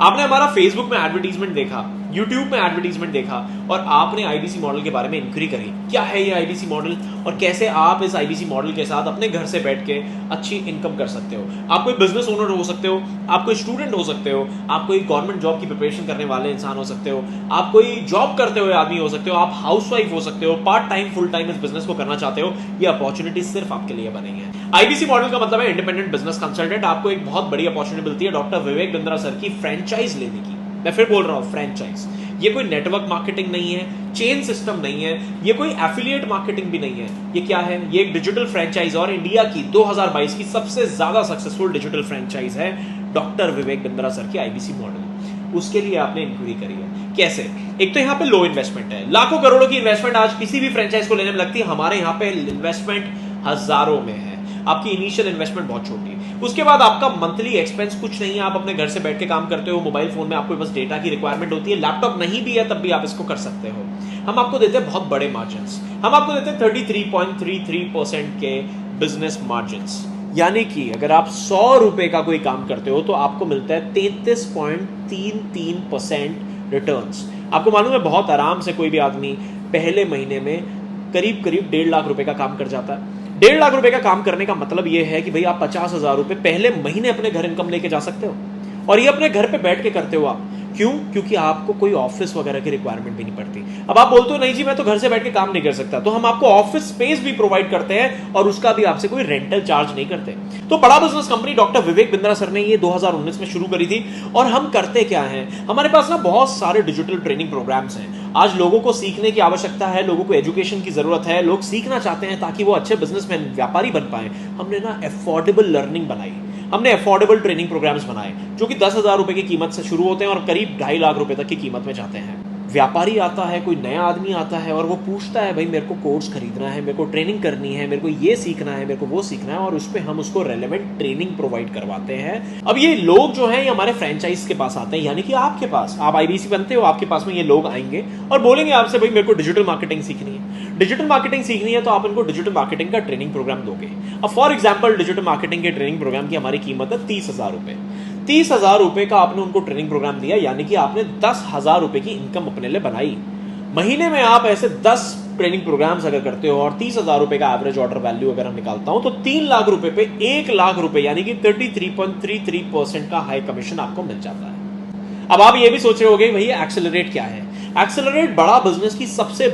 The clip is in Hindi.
आपने हमारा फेसबुक में एडवर्टीजमेंट देखा, यूट्यूब में एडवर्टीजमेंट देखा और आपने आईबीसी मॉडल के बारे में इंक्वायरी करी, क्या है ये आईबीसी मॉडल और कैसे आप इस आईबीसी मॉडल के साथ अपने घर से बैठ के अच्छी इनकम कर सकते हो। आप कोई बिजनेस ओनर हो सकते हो, आप कोई स्टूडेंट हो सकते हो, आप कोई गवर्नमेंट जॉब की प्रिपरेशन करने वाले इंसान हो सकते हो, आप कोई जॉब करते हुए आदमी हो सकते हो, आप हाउसवाइफ हो सकते हो, पार्ट टाइम फुल टाइम इस बिजनेस को करना चाहते हो। ये अपॉर्चुनिटी सिर्फ आपके लिए बनी है। आईबीसी मॉडल का मतलब है इंडिपेंडेंट बिजनेस कंसल्टेंट। आपको एक बहुत बड़ी अपॉर्चुनिटी मिलती है डॉक्टर विवेक बिंद्रा सर की फ्रेंचाइज लेने की। मैं फिर बोल रहा हूं, फ्रेंचाइज। ये कोई नेटवर्क मार्केटिंग नहीं है, चेन सिस्टम नहीं है, ये कोई एफिलिएट मार्केटिंग भी नहीं है। ये क्या है? ये एक डिजिटल फ्रेंचाइज और इंडिया की 2022 की सबसे ज्यादा सक्सेसफुल डिजिटल फ्रेंचाइज है डॉक्टर विवेक बिंद्रा सर की आईबीसी मॉडल। उसके लिए आपने इंक्वायरी करी है। कैसे? एक तो यहां पे लो इन्वेस्टमेंट है, लाखों करोड़ों की इन्वेस्टमेंट आज किसी भी फ्रेंचाइज को लेने में लगती है, हमारे यहां पे इन्वेस्टमेंट हजारों में है। आपकी इनिशियल इन्वेस्टमेंट बहुत छोटी है। उसके बाद आपका मंथली एक्सपेंस कुछ नहीं है, आप अपने घर से बैठ के काम करते हो, मोबाइल फोन में आपको बस डेटा की रिक्वायरमेंट होती है, लैपटॉप नहीं भी है तब भी आप इसको कर सकते हो। हम आपको देते हैं बहुत बड़े मार्जिन्स, हम आपको देते हैं 33.33% के बिजनेस मार्जिन्स। यानी कि अगर आप 100 रुपए का कोई काम करते हो तो आपको मिलता है 33.33% रिटर्न्स। आपको मालूम है बहुत आराम से कोई भी आदमी पहले महीने में करीब करीब 1.5 लाख रुपए का काम कर जाता है। 1.5 लाख रुपए का काम करने का मतलब यह है कि भाई आप 50,000 रुपए पहले महीने अपने घर इनकम लेके जा सकते हो, और ये अपने घर पे बैठ के करते हो आप। क्यों? क्योंकि आपको कोई ऑफिस वगैरह की रिक्वायरमेंट भी नहीं पड़ती। अब आप बोलते हो नहीं जी मैं तो घर से बैठ के काम नहीं कर सकता, तो हम आपको ऑफिस स्पेस भी प्रोवाइड करते हैं और उसका भी आपसे कोई रेंटल चार्ज नहीं करते। तो बड़ा business company doctor Vivek Bindra sir ने ये 2019 में शुरू करी थी। और हम करते क्या है, हमारे पास ना बहुत सारे डिजिटल ट्रेनिंग प्रोग्राम्स हैं। आज लोगों को सीखने की आवश्यकता है, लोगों को एजुकेशन की जरूरत है, लोग सीखना चाहते हैं ताकि वो अच्छे बिजनेसमैन, व्यापारी बन पाए। हमने ना अफोर्डेबल लर्निंग बनाई, हमने अफोर्डेबल ट्रेनिंग प्रोग्राम्स बनाए जो कि 10,000 रुपए की कीमत से शुरू होते हैं और करीब 2.5 लाख रुपए तक की कीमत में जाते हैं। व्यापारी आता है, कोई नया आदमी आता है और वो पूछता है भाई मेरे को कोर्स खरीदना है, मेरे को ट्रेनिंग करनी है, मेरे को ये सीखना है, मेरे को वो सीखना है, और उस पर हम उसको रेलेवेंट ट्रेनिंग प्रोवाइड करवाते हैं। अब ये लोग जो हैं ये हमारे फ्रेंचाइज के पास आते हैं, यानी कि आपके पास, आप आईबीसी बनते हो, आपके पास में ये लोग आएंगे और बोलेंगे आपसे भाई मेरे को डिजिटल मार्केटिंग सीखनी है। डिजिटल मार्केटिंग सीखनी है तो आप इनको डिजिटल मार्केटिंग का ट्रेनिंग प्रोग्राम दोगे। अब फॉर एग्जाम्पल डिजिटल मार्केटिंग के ट्रेनिंग प्रोग्राम की हमारी कीमत है 30,000 रुपए। 30,000 रुपए का आपने उनको ट्रेनिंग प्रोग्राम दिया, यानी कि आपने 10,000 रुपए की इनकम अपने लिए बनाई। महीने में आप ऐसे 10 ट्रेनिंग प्रोग्राम्स अगर करते हो और 30,000 रुपए का एवरेज ऑर्डर वैल्यू अगर हम निकालता हूं तो 3 लाख रुपए पे 1 लाख रुपए यानी कि 33.33% का हाई कमीशन आपको मिल जाता है। अब आप ये भी सोच रहे होगे भैया एक्सेलरेट क्या है? एक्सेलरेट बड़ा बिजनेस की सबसे